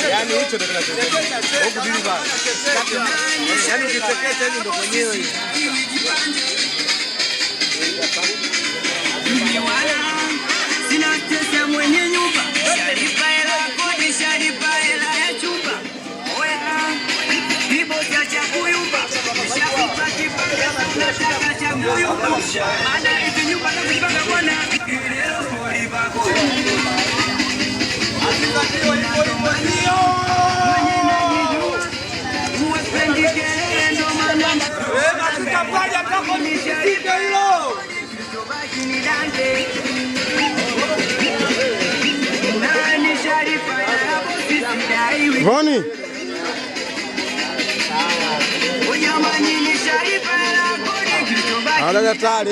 Yani hicho ndio kinachotokea. Huko bibi bana. Yani ukitokea hivi ndio mwenyewe hivi. Sina pesa mwenye nyumba. Shalipa hela kodi, shalipa hela ya chumba. Oya. Bibo cha kuyumba. Shalipa kipanga nataka cha kuyumba. Maana hizi nyumba za kujipanga bwana. Leo kulipa kodi. Roni. Ada daktari.